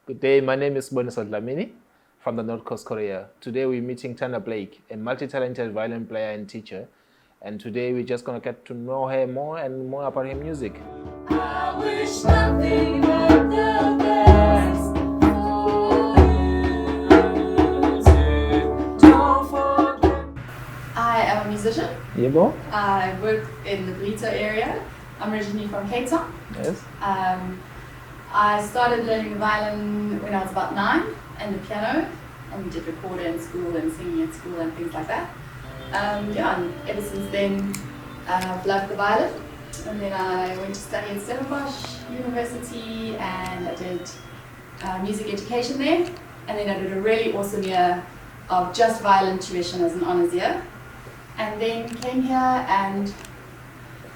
Good day, my name is Bonus Lamini from the North Coast Korea. Today we're meeting Tana Blake, a multi-talented violin player and teacher. And today we're just going to get to know her more and more about her music. I wish nothing but the best for you. Don't forget. I am a musician. Yebo? I work in the Brito area. I'm originally from Cape Town. Yes. I started learning the violin when I was about 9 and the piano, and we did recorder in school and singing at school and things like that. And ever since then I've loved the violin. And then I went to study at Stellenbosch University and I did music education there. And then I did a really awesome year of just violin tuition as an honours year. And then came here and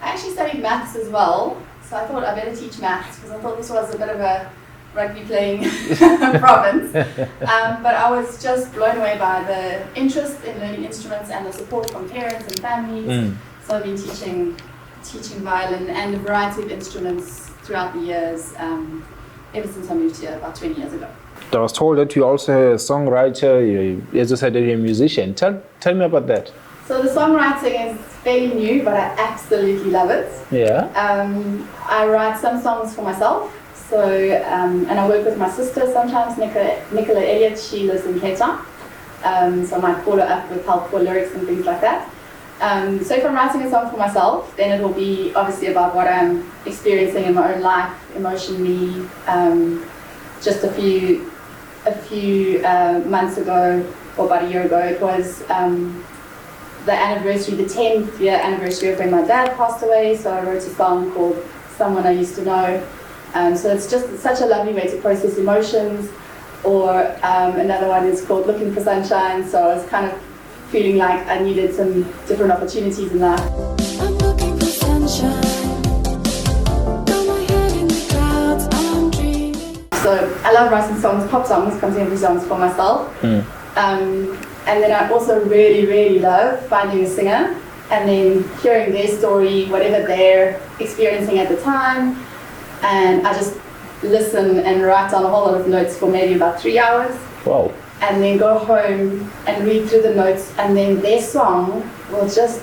I actually studied maths as well. So I thought I better teach maths because I thought this was a bit of a rugby playing province. But I was just blown away by the interest in learning instruments and the support from parents and families. So I've been teaching violin and a variety of instruments throughout the years ever since I moved here about 20 years ago. I was told that you're also a songwriter, as you said, that you're a musician. Tell me about that. So the songwriting is fairly new, but I absolutely love it. Yeah. I write some songs for myself. So, and I work with my sister sometimes, Nicola Elliott. She lives in Cape Town. So I might call her up with help for lyrics and things like that. So if I'm writing a song for myself, then it will be obviously about what I'm experiencing in my own life, emotionally. Just a few months ago, or about a year ago, it was the anniversary, the 10th year anniversary of when my dad passed away. So I wrote a song called Someone I Used to Know. So it's just such a lovely way to process emotions. Or another one is called Looking for Sunshine. So I was kind of feeling like I needed some different opportunities in life. I'm looking for sunshine. Got my head in the clouds, I'm dreaming. So I love writing songs, pop songs, contemporary songs for myself. And then I also really, really love finding a singer and then hearing their story, whatever they're experiencing at the time. And I just listen and write down a whole lot of notes for maybe about 3 hours. Wow. And then go home and read through the notes, and then their song will just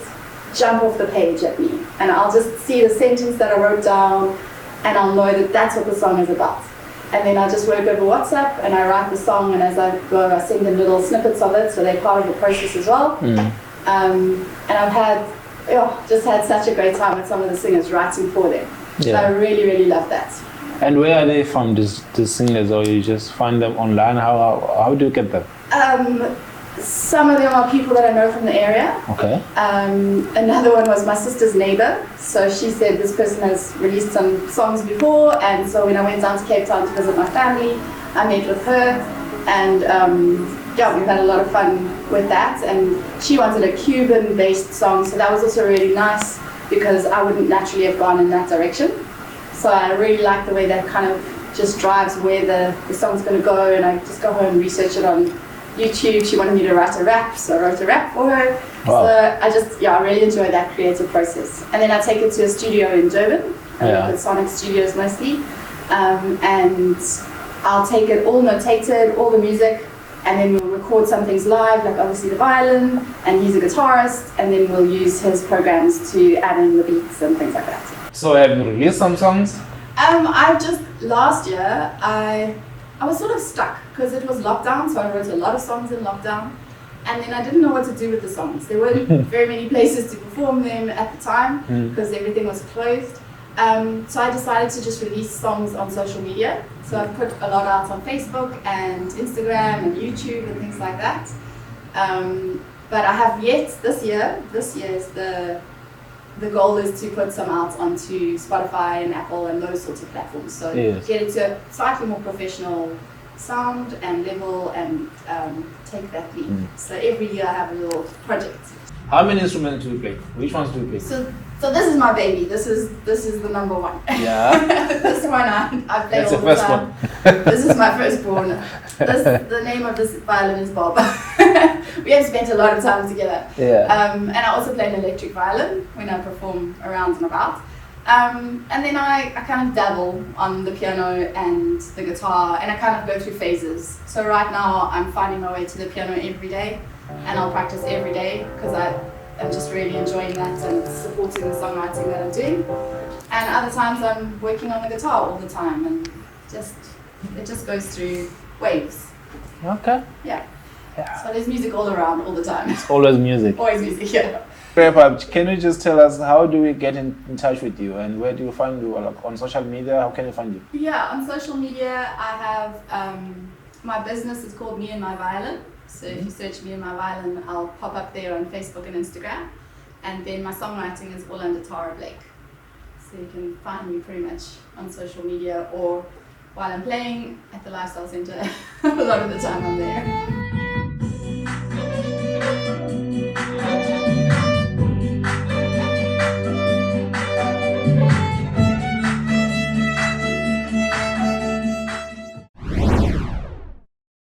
jump off the page at me. And I'll just see the sentence that I wrote down, and I'll know that that's what the song is about. And then I just work over WhatsApp, and I write the song, and as I go, I send them little snippets of it, so they're part of the process as well. And I've just had such a great time with some of the singers writing for them. Yeah. So I really, really love that. And where are they from, these singers, or you just find them online? How do you get them? Some of them are people that I know from the area. Okay. Another one was my sister's neighbor. So she said this person has released some songs before, and so when I went down to Cape Town to visit my family, I met with her, and we've had a lot of fun with that. And she wanted a Cuban-based song, so that was also really nice because I wouldn't naturally have gone in that direction. So I really like the way that kind of just drives where the song's going to go, and I just go home and research it on YouTube. She wanted me to write a rap, so I wrote a rap for her. Wow. So I really enjoy that creative process. And then I take it to a studio in Durban, with Sonic Studios mostly, and I'll take it all notated, all the music, and then we'll record some things live, like obviously the violin, and he's a guitarist, and then we'll use his programs to add in the beats and things like that. So have you released some songs? Last year, I was sort of stuck because it was lockdown, so I wrote a lot of songs in lockdown, and then I didn't know what to do with the songs. There weren't very many places to perform them at the time because everything was closed. So I decided to just release songs on social media. So I've put a lot out on Facebook and Instagram and YouTube and things like that. But I have yet this year is the goal is to put some out onto Spotify and Apple and those sorts of platforms. So get it to a slightly more professional sound and level and take that leap. So every year I have a little project. How many instruments do you play? Which ones do you play? So this is my baby. This is the number one. Yeah. This one I play That's all the the first time. one. This is my firstborn. The name of this violin is Bob. We have spent a lot of time together. Yeah. And I also play an electric violin when I perform around and about. And then I kind of dabble on the piano and the guitar, and I kind of go through phases. So right now I'm finding my way to the piano every day, and I'll practice every day because I'm just really enjoying that and supporting the songwriting that I'm doing. And other times I'm working on the guitar all the time, and it just goes through waves. Okay. Yeah. Yeah. So there's music all around all the time. It's always music. Always music, yeah. Peppa, can you just tell us how do we get in touch with you, and where do you find you? Like on social media, how can you find you? Yeah, on social media I have my business is called Me and My Violin. So if you search Me and My Violin, I'll pop up there on Facebook and Instagram. And then my songwriting is all under Tara Blake. So you can find me pretty much on social media or while I'm playing at the Lifestyle Centre. A lot of the time I'm there.